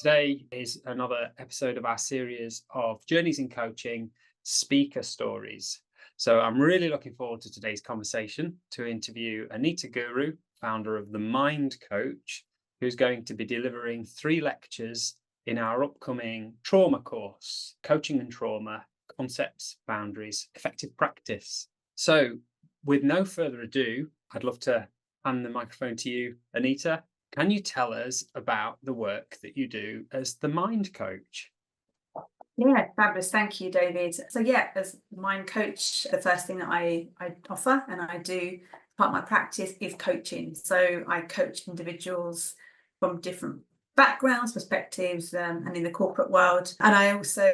Today is another episode of our series of Journeys in Coaching Speaker Stories. So I'm really looking forward to today's conversation to interview Anita Guru, founder of The Mind Coach, who's going to be delivering 3 lectures in our upcoming trauma course, Coaching and Trauma, Concepts, Boundaries, Effective Practice. So with no further ado, I'd love to hand the microphone to you, Anita. Can you tell us about the work that you do as the Mind Coach? Yeah, fabulous. Thank you, David. So yeah, as Mind Coach, the first thing that I offer and I do part of my practice is coaching. So I coach individuals from different backgrounds, perspectives, and in the corporate world. And I also,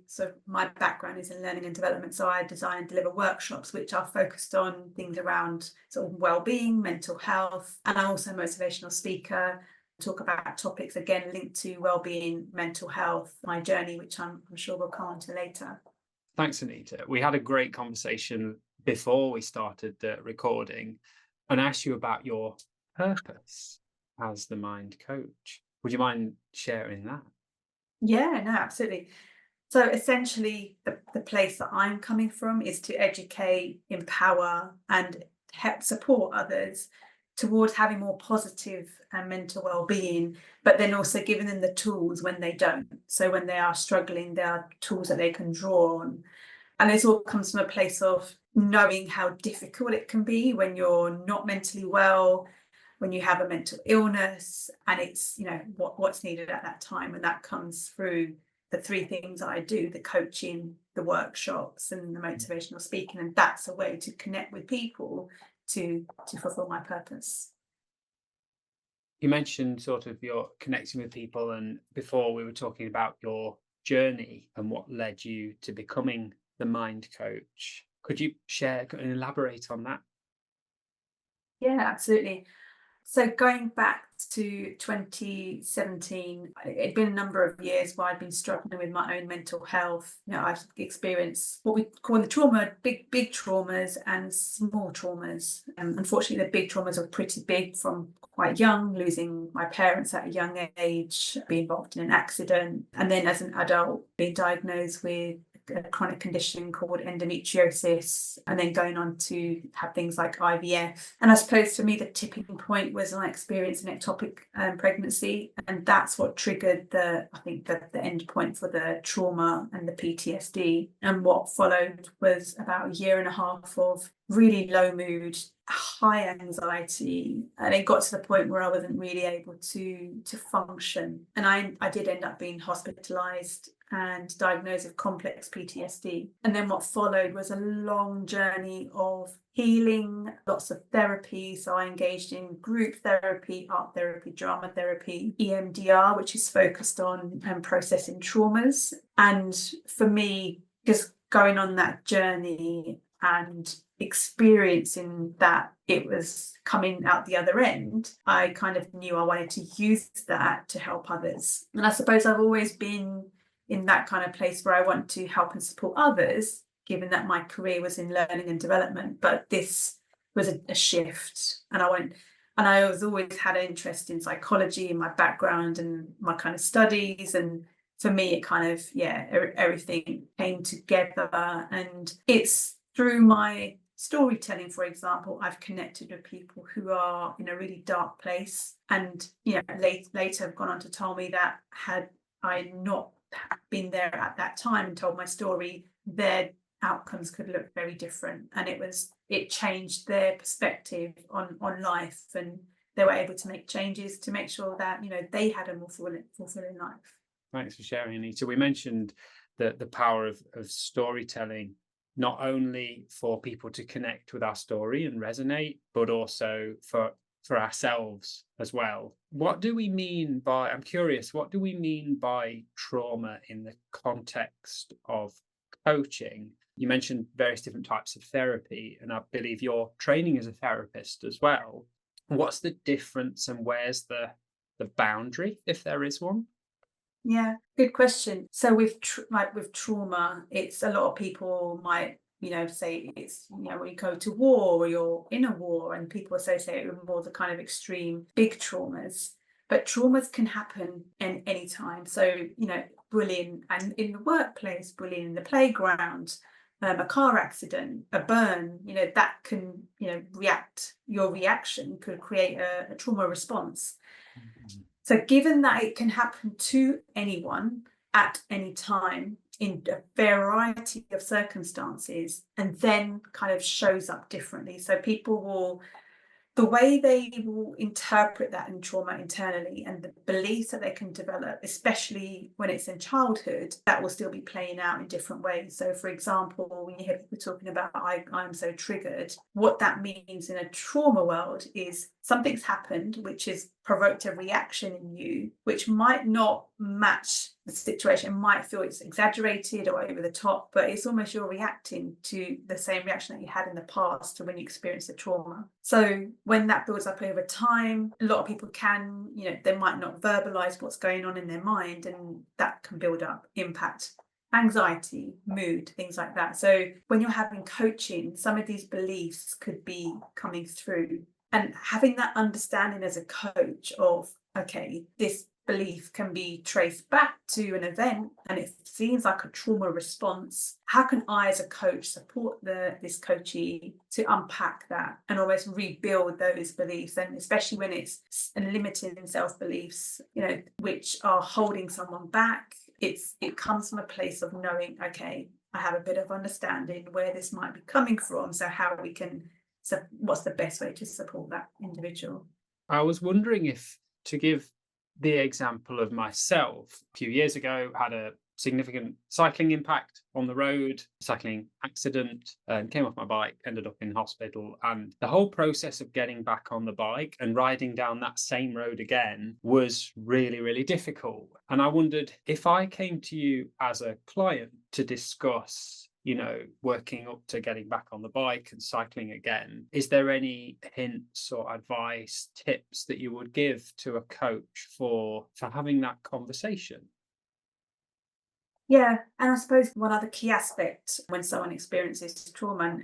so my background is in learning and development. So I design and deliver workshops which are focused on things around sort of well-being, mental health, and I'm also a motivational speaker. Talk about topics again linked to well-being, mental health, my journey, which I'm sure we'll come on to later. Thanks, Anita. We had a great conversation before we started the recording and asked you about your purpose as the Mind Coach. Would you mind sharing that? Yeah, no, absolutely. So essentially, the place that I'm coming from is to educate, empower, and help support others towards having more positive and mental well-being, but then also giving them the tools when they don't. So when they are struggling, there are tools that they can draw on. And this all comes from a place of knowing how difficult it can be when you're not mentally well, when you have a mental illness, and it's, what's needed at that time. And that comes through the 3 things I do: the coaching, the workshops, and the motivational speaking. And that's a way to connect with people to fulfill my purpose. You mentioned sort of your connecting with people, and before we were talking about your journey and what led you to becoming the Mind Coach. Could you share and elaborate on that? Yeah, absolutely. So going back to 2017, it'd been a number of years where I'd been struggling with my own mental health. I've experienced what we call the trauma, big traumas and small traumas. Unfortunately, the big traumas are pretty big, from quite young, losing my parents at a young age, being involved in an accident, and then as an adult being diagnosed with a chronic condition called endometriosis, and then going on to have things like IVF. And I suppose for me, the tipping point was my experience in ectopic pregnancy, and that's what triggered the end point for the trauma and the PTSD. And what followed was about a year and a half of really low mood, high anxiety, and it got to the point where I wasn't really able to function. And I did end up being hospitalized and diagnosed with complex PTSD. And then what followed was a long journey of healing, lots of therapy. So I engaged in group therapy, art therapy, drama therapy, EMDR, which is focused on processing traumas. And for me, just going on that journey and experiencing that it was coming out the other end, I kind of knew I wanted to use that to help others. And I suppose I've always been in that kind of place where I want to help and support others, given that my career was in learning and development. But this was a shift, and I was always had an interest in psychology in my background and my kind of studies. And for me, it kind of, everything came together. And it's through my storytelling, for example, I've connected with people who are in a really dark place, and later have gone on to tell me that had I not been there at that time and told my story, their outcomes could look very different. And it changed their perspective on life, and they were able to make changes to make sure that they had a more fulfilling life. Thanks for sharing, Anita. We mentioned the power of storytelling, not only for people to connect with our story and resonate, but also for ourselves as well. What do we mean by, I'm curious, what do we mean by trauma in the context of coaching? You mentioned various different types of therapy, and I believe you're training as a therapist as well. What's the difference, and where's the boundary, if there is one? Yeah, good question. So with trauma, it's a lot of people might say it's when you go to war or you're in a war, and people associate it with more the kind of extreme big traumas. But traumas can happen in any time. So, bullying and in the workplace, bullying in the playground, a car accident, a burn, that can, your reaction could create a trauma response. So given that it can happen to anyone at any time in a variety of circumstances, and then kind of shows up differently. So the way they will interpret that in trauma internally and the beliefs that they can develop, especially when it's in childhood, that will still be playing out in different ways. So, for example, when you hear people talking about I'm so triggered, what that means in a trauma world is something's happened which has provoked a reaction in you, which might not match the situation. It might feel it's exaggerated or over the top, but it's almost you're reacting to the same reaction that you had in the past to when you experienced the trauma. So when that builds up over time, a lot of people can, they might not verbalize what's going on in their mind, and that can build up, impact anxiety, mood, things like that. So when you're having coaching, some of these beliefs could be coming through. And having that understanding as a coach of, okay, this belief can be traced back to an event and it seems like a trauma response. How can I as a coach support this coachee to unpack that and almost rebuild those beliefs? And especially when it's limiting self-beliefs, which are holding someone back, it comes from a place of knowing, okay, I have a bit of understanding where this might be coming from. So what's the best way to support that individual? I was wondering if, to give the example of myself, a few years ago, had a significant cycling impact on the road, cycling accident, and came off my bike, ended up in hospital. And the whole process of getting back on the bike and riding down that same road again was really, really difficult. And I wondered if I came to you as a client to discuss working up to getting back on the bike and cycling again, is there any hints or advice, tips that you would give to a coach for having that conversation? Yeah, and I suppose one other key aspect when someone experiences trauma,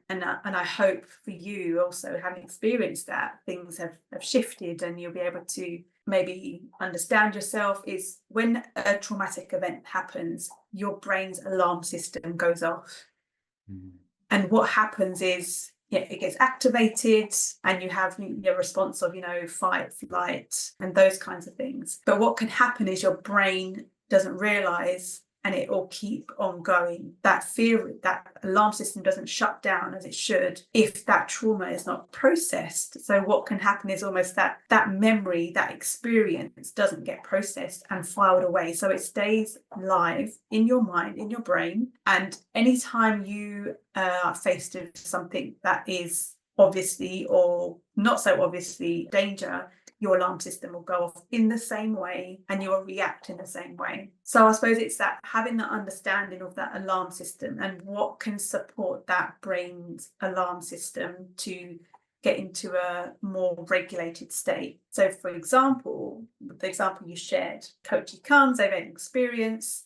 and I hope for you also, having experienced that, things have shifted and you'll be able to maybe understand yourself, is when a traumatic event happens, your brain's alarm system goes off. And what happens is it gets activated and you have your response of, fight, flight, and those kinds of things. But what can happen is your brain doesn't realize, and it will keep on going. That fear, that alarm system doesn't shut down as it should if that trauma is not processed. So what can happen is almost that memory, that experience doesn't get processed and filed away. So it stays live in your mind, in your brain. And anytime you are faced with something that is obviously or not so obviously danger, your alarm system will go off in the same way and you will react in the same way. So I suppose it's that having that understanding of that alarm system and what can support that brain's alarm system to get into a more regulated state. So for example, the example you shared, coachee comes, they've had an experience,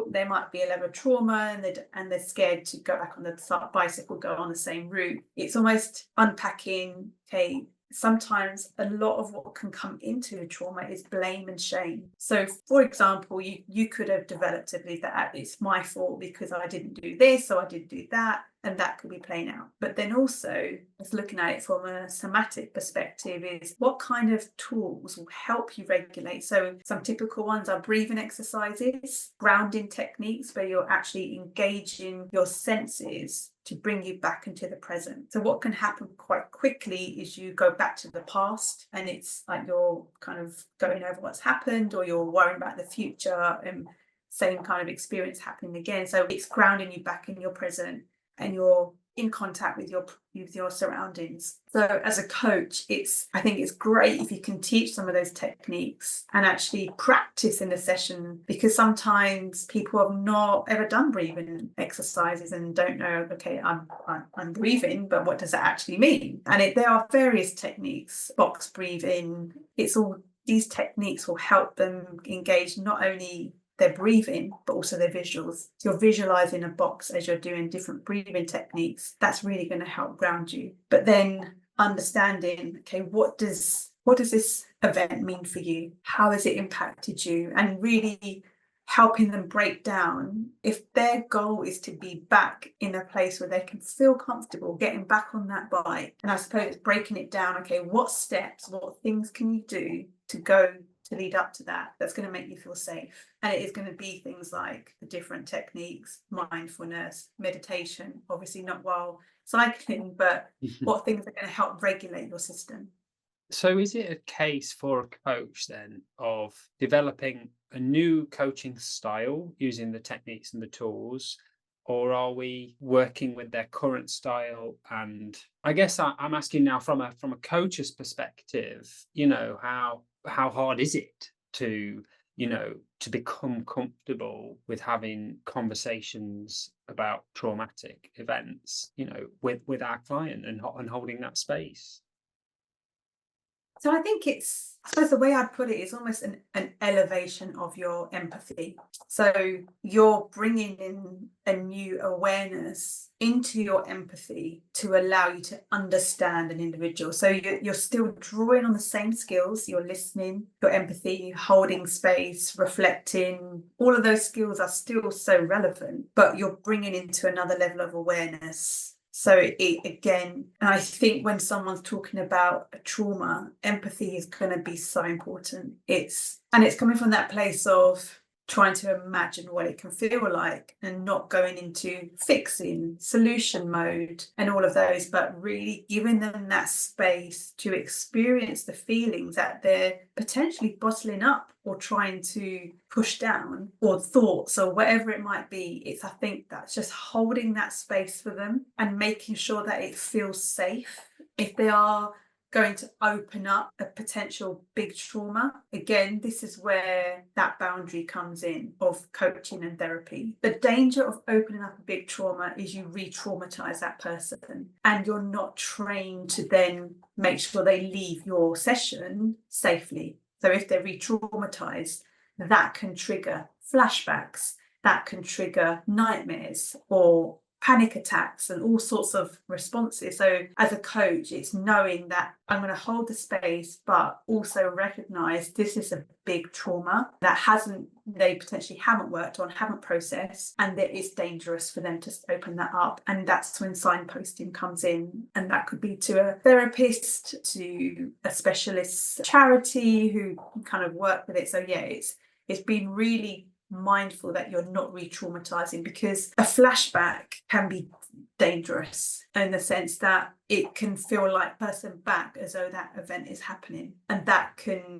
there might be a level of trauma and they're scared to go back on the bicycle, go on the same route. It's almost unpacking, okay, sometimes a lot of what can come into trauma is blame and shame. So for example, you could have developed a belief that it's my fault because I didn't do this or I didn't do that, and that could be playing out. But then also, just looking at it from a somatic perspective, is what kind of tools will help you regulate. So some typical ones are breathing exercises, grounding techniques where you're actually engaging your senses to bring you back into the present. So what can happen quite quickly is you go back to the past and it's like you're kind of going over what's happened, or you're worrying about the future and same kind of experience happening again. So it's grounding you back in your present and you're in contact with your surroundings. So as a coach, I think it's great if you can teach some of those techniques and actually practice in the session, because sometimes people have not ever done breathing exercises and don't know, okay, I'm breathing, but what does that actually mean? And there are various techniques, box breathing. These techniques will help them engage not only their breathing, but also their visuals. So you're visualizing a box as you're doing different breathing techniques. That's really going to help ground you. But then understanding, okay, what does what does this event mean for you? How has it impacted you? And really helping them break down, if their goal is to be back in a place where they can feel comfortable getting back on that bike. And I suppose breaking it down, okay, what steps, what things can you do to go to lead up to that, that's going to make you feel safe? And it is going to be things like the different techniques, mindfulness, meditation, obviously not while cycling, but what things are going to help regulate your system. So is it a case for a coach then of developing a new coaching style using the techniques and the tools, or are we working with their current style? And I guess I'm asking now from a coach's perspective, how hard is it to, to become comfortable with having conversations about traumatic events, with our client and holding that space? So I think I suppose the way I'd put it is almost an elevation of your empathy. So you're bringing in a new awareness into your empathy to allow you to understand an individual. So you're still drawing on the same skills, you're listening, your empathy, holding space, reflecting, all of those skills are still so relevant, but you're bringing into another level of awareness. So again, and I think when someone's talking about a trauma, empathy is going to be so important. It's coming from that place of trying to imagine what it can feel like and not going into fixing, solution mode and all of those, but really giving them that space to experience the feelings that they're potentially bottling up or trying to push down, or thoughts or whatever it might be. I think that's just holding that space for them and making sure that it feels safe. If they are going to open up a potential big trauma, again, this is where that boundary comes in of coaching and therapy. The danger of opening up a big trauma is you re-traumatize that person and you're not trained to then make sure they leave your session safely. So if they're re-traumatized, that can trigger flashbacks, that can trigger nightmares or panic attacks and all sorts of responses. So as a coach, it's knowing that I'm going to hold the space, but also recognize this is a big trauma that they potentially haven't worked on, haven't processed, and that it's dangerous for them to open that up. And that's when signposting comes in. And that could be to a therapist, to a specialist charity who kind of work with it. So yeah, it's been really mindful that you're not re-traumatizing, because a flashback can be dangerous in the sense that it can feel like person back as though that event is happening, and that can,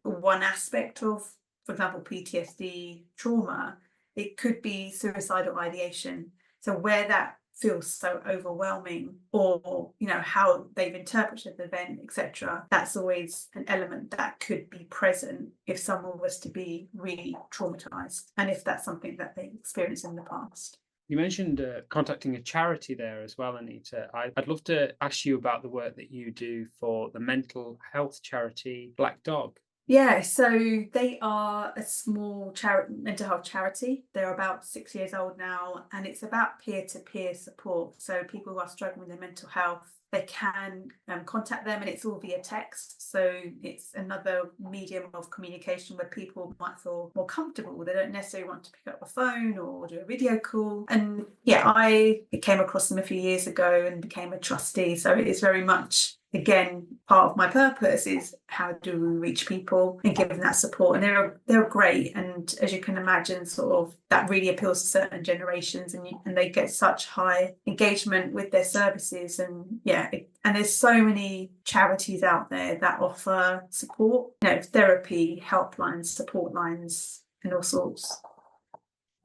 one aspect of, for example, PTSD trauma, it could be suicidal ideation. So where that feels so overwhelming, or how they've interpreted the event, etc., that's always an element that could be present if someone was to be really traumatized, and if that's something that they experienced in the past. You mentioned contacting a charity there as well, Anita. I'd love to ask you about the work that you do for the mental health charity Black Dog. Yeah, so they are a small mental health charity. They're about 6 years old now, and it's about peer-to-peer support. So people who are struggling with their mental health, they can contact them, and it's all via text. So it's another medium of communication where people might feel more comfortable. They don't necessarily want to pick up a phone or do a video call. And yeah, I came across them a few years ago and became a trustee. So it is very much, again, part of my purpose is how do we reach people and give them that support. And they're great. And as you can imagine, sort of that really appeals to certain generations, and they get such high engagement with their services. And yeah, and there's so many charities out there that offer support, therapy, helplines, support lines, and all sorts.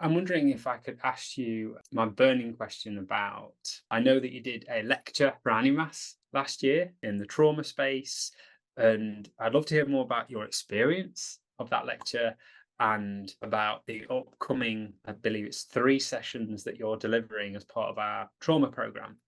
I'm wondering if I could ask you my burning question about, I know that you did a lecture for Animas last year in the trauma space, and I'd love to hear more about your experience of that lecture and about the upcoming, I believe it's 3 sessions that you're delivering as part of our trauma program.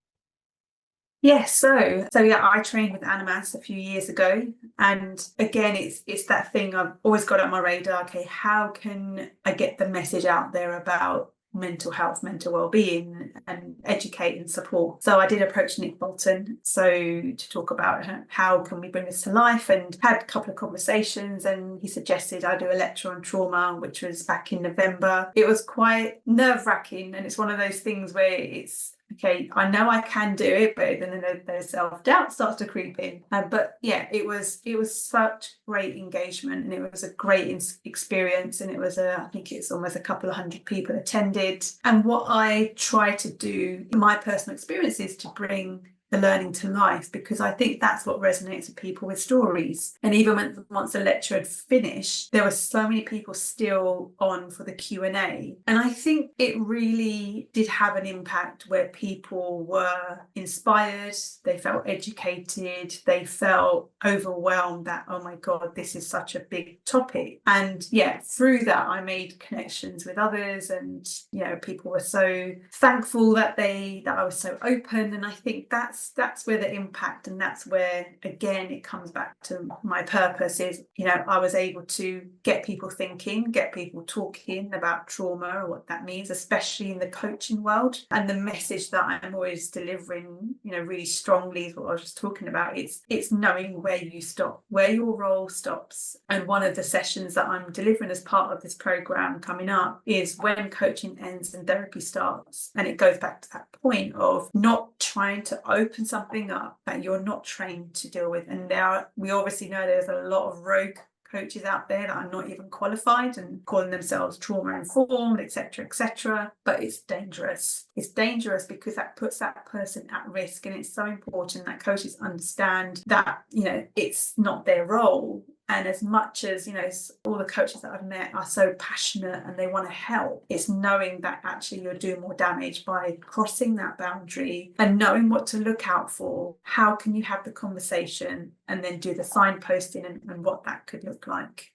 Yes, so yeah, I trained with Animas a few years ago, and again, it's that thing I've always got on my radar. Okay, how can I get the message out there about mental health, mental well-being, and educate and support. So I did approach Nick Bolton to talk about how can we bring this to life, and had a couple of conversations, and he suggested I do a lecture on trauma, which was back in November. It was quite nerve-wracking, and it's one of those things where it's okay, I know I can do it, but then the self-doubt starts to creep in. But yeah, it was such great engagement, and it was a great experience, and it was I think it's almost a couple of hundred people attended. And what I try to do in my personal experience is to bring the learning to life, because I think that's what resonates with people with stories. And even once the lecture had finished, there were so many people still on for the Q&A, and I think it really did have an impact where people were inspired, they felt educated, they felt overwhelmed that, oh my God, this is such a big topic. And yeah, through that I made connections with others, and people were so thankful that I was so open. And I think that's where the impact, and that's where again it comes back to my purpose is, I was able to get people thinking, get people talking about trauma or what that means, especially in the coaching world. And the message that I'm always delivering, really strongly is what I was just talking about. It's knowing where you stop, where your role stops. And one of the sessions that I'm delivering as part of this program coming up is when coaching ends and therapy starts. And it goes back to that point of not trying to open something up that you're not trained to deal with. And we obviously know there's a lot of rogue coaches out there that are not even qualified and calling themselves trauma informed, etc. But it's dangerous because that puts that person at risk. And it's so important that coaches understand that it's not their role. And as much as all the coaches that I've met are so passionate and they want to help, it's knowing that actually you're doing more damage by crossing that boundary, and knowing what to look out for. How can you have the conversation and then do the signposting and what that could look like?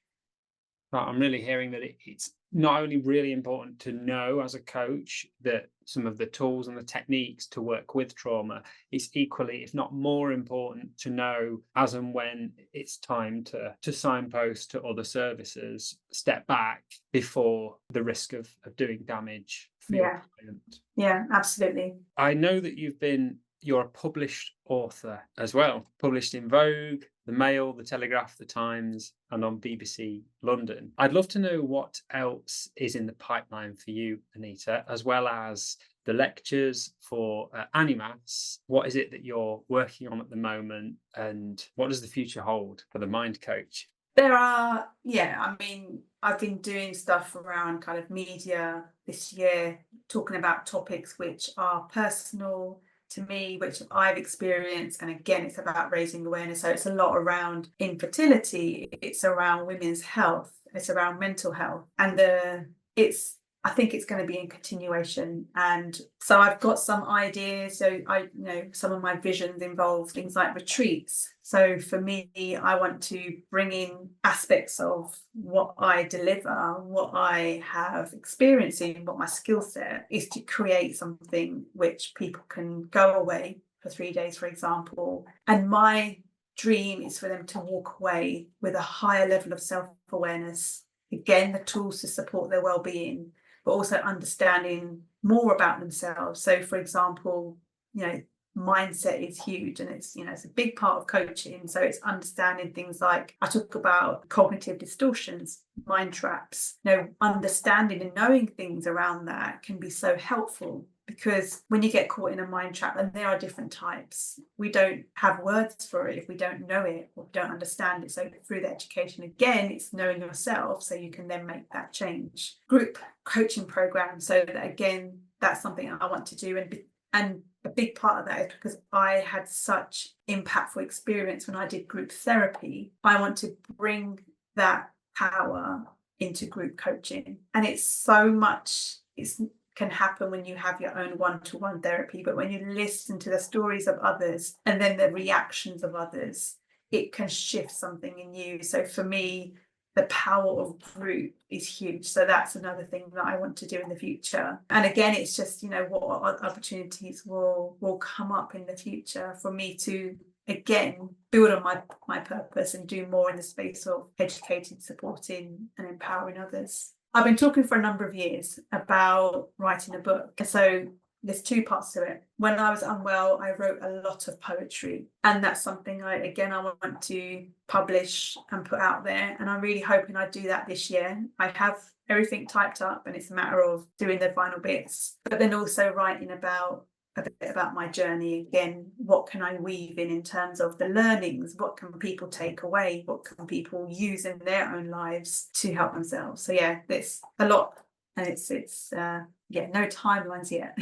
I'm really hearing that it's not only really important to know as a coach that some of the tools and the techniques to work with trauma, it's equally, if not more important, to know as and when it's time to signpost to other services, step back before the risk of doing damage for your client. Yeah, absolutely. I know that you're a published author as well, published in Vogue, The Mail, The Telegraph, The Times, and on BBC London. I'd love to know what else is in the pipeline for you, Anita, as well as the lectures for Animas. What is it that you're working on at the moment, and what does the future hold for the Mind Coach? There are, I've been doing stuff around kind of media this year, talking about topics which are personal to me, which I've experienced. And again, it's about raising awareness. So it's a lot around infertility, it's around women's health, it's around mental health, and I think it's going to be in continuation. And so I've got some ideas. So some of my visions involve things like retreats. So for me, I want to bring in aspects of what I deliver, what I have experienced in, what my skill set is, to create something which people can go away for 3 days, for example. And my dream is for them to walk away with a higher level of self-awareness. Again, the tools to support their well-being, but also understanding more about themselves. So, for example, mindset is huge, and it's a big part of coaching. So it's understanding things like, I talk about cognitive distortions, mind traps. Understanding and knowing things around that can be so helpful, because when you get caught in a mind trap, and there are different types, we don't have words for it if we don't know it or don't understand it. So through the education, again, it's knowing yourself so you can then make that change. Group coaching program, so that again, that's something I want to do. And a big part of that is because I had such impactful experience when I did group therapy. I want to bring that power into group coaching. And it's so much, can happen when you have your own one-to-one therapy, but when you listen to the stories of others and then the reactions of others, it can shift something in you. So for me, the power of group is huge. So that's another thing that I want to do in the future. And again, it's just, what opportunities will come up in the future for me to, again, build on my purpose and do more in the space of educating, supporting and empowering others. I've been talking for a number of years about writing a book. So there's two parts to it. When I was unwell, I wrote a lot of poetry, and that's something I want to publish and put out there. And I'm really hoping I do that this year. I have everything typed up, and it's a matter of doing the final bits, but then also writing about a bit about my journey again. What can I weave in terms of the learnings? What can people take away? What can people use in their own lives to help themselves? So yeah, it's a lot, and it's no timelines yet.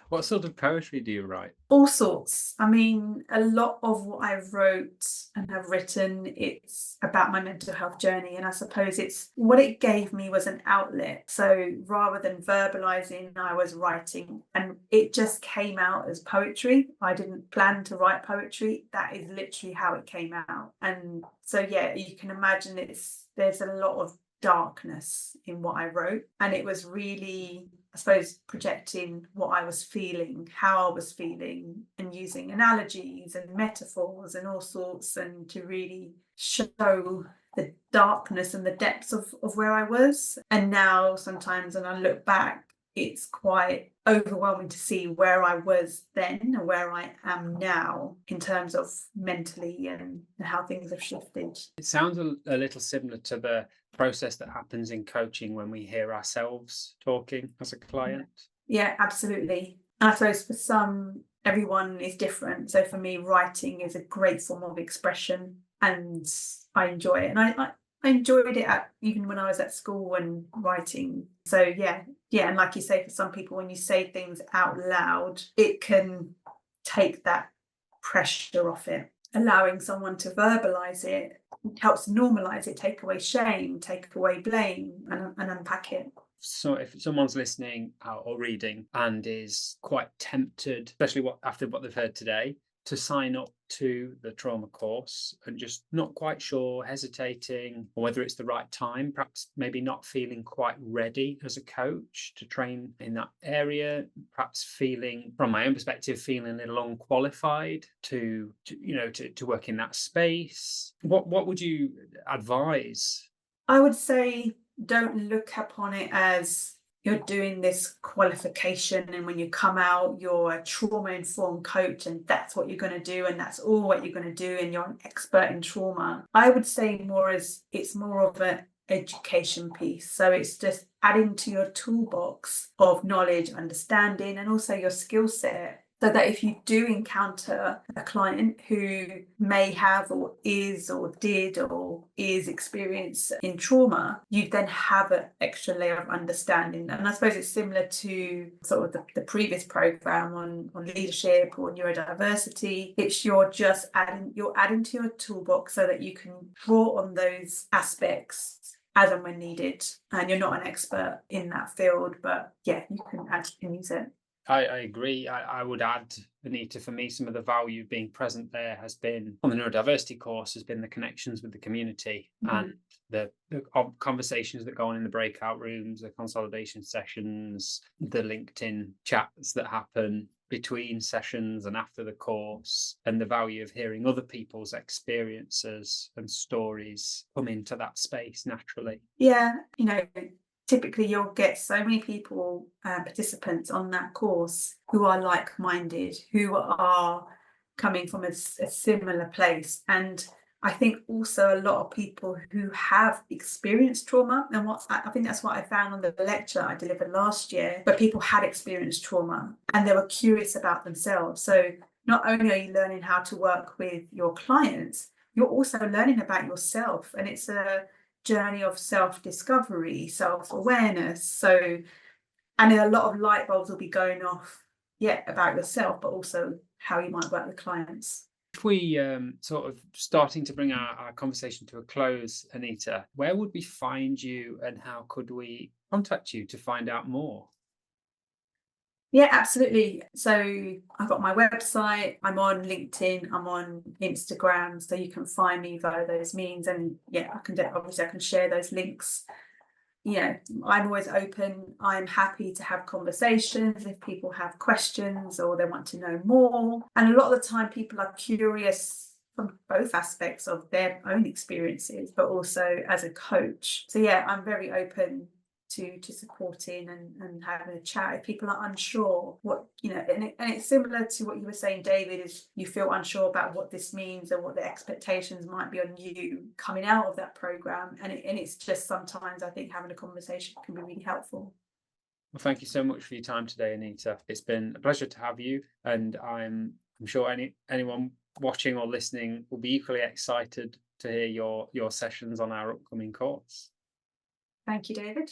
What sort of poetry do you write? All sorts. I mean, a lot of what I wrote and have written, it's about my mental health journey. And I suppose it's what it gave me was an outlet. So rather than verbalizing, I was writing, and it just came out as poetry. I didn't plan to write poetry. That is literally how it came out. And so, yeah, you can imagine there's a lot of darkness in what I wrote. And it was really, I suppose, projecting what I was feeling, how I was feeling, and using analogies and metaphors and all sorts, and to really show the darkness and the depths of where I was. And now sometimes when I look back, it's quite overwhelming to see where I was then and where I am now in terms of mentally and how things have shifted. It sounds a little similar to the process that happens in coaching when we hear ourselves talking as a client. Yeah, absolutely. And I suppose for some, everyone is different. So for me, writing is a great form of expression, and I enjoy it. And I enjoyed it even when I was at school and writing. So yeah. And like you say, for some people, when you say things out loud, it can take that pressure off it. Allowing someone to verbalize it helps normalize it, take away shame, take away blame, and unpack it. So if someone's listening or reading and is quite tempted, especially after what they've heard today, to sign up to the trauma course and just not quite sure, hesitating, or whether it's the right time, perhaps maybe not feeling quite ready as a coach to train in that area, perhaps feeling, from my own perspective, feeling a little unqualified to work in that space, what would you advise? I would say don't look upon it as you're doing this qualification, and when you come out, you're a trauma-informed coach, and that's what you're going to do, and that's all what you're going to do, and you're an expert in trauma. I would say more as it's more of an education piece. So it's just adding to your toolbox of knowledge, understanding, and also your skill set, so that if you do encounter a client who may have or is or did or is experienced in trauma, you then have an extra layer of understanding. And I suppose it's similar to sort of the previous program on leadership or neurodiversity. It's you're adding to your toolbox so that you can draw on those aspects as and when needed. And you're not an expert in that field, but yeah, you can use it. I agree. I would add, Anita, for me, some of the value being present there has been on the neurodiversity course, has been the connections with the community and the conversations that go on in the breakout rooms, the consolidation sessions, the LinkedIn chats that happen between sessions and after the course, and the value of hearing other people's experiences and stories come into that space naturally. Yeah, typically you'll get so many people, participants on that course who are like-minded, who are coming from a similar place. And I think also a lot of people who have experienced trauma, and I think that's what I found on the lecture I delivered last year, where people had experienced trauma and they were curious about themselves. So not only are you learning how to work with your clients, you're also learning about yourself, and it's a journey of self-discovery, self-awareness. So, and a lot of light bulbs will be going off, about yourself, but also how you might work with clients. If we sort of starting to bring our conversation to a close, Anita, where would we find you and how could we contact you to find out more? Yeah, absolutely. So I've got my website, I'm on LinkedIn, I'm on Instagram, so you can find me via those means. And yeah, I can share those links. I'm always open. I'm happy to have conversations if people have questions or they want to know more. And a lot of the time people are curious from both aspects of their own experiences, but also as a coach. So yeah, I'm very open to supporting and having a chat if people are unsure what, and it's similar to what you were saying, David, is you feel unsure about what this means and what the expectations might be on you coming out of that program, and it's just sometimes I think having a conversation can be really helpful. Well, thank you so much for your time today, Anita. It's been a pleasure to have you, and I'm sure anyone watching or listening will be equally excited to hear your sessions on our upcoming course. Thank you, David.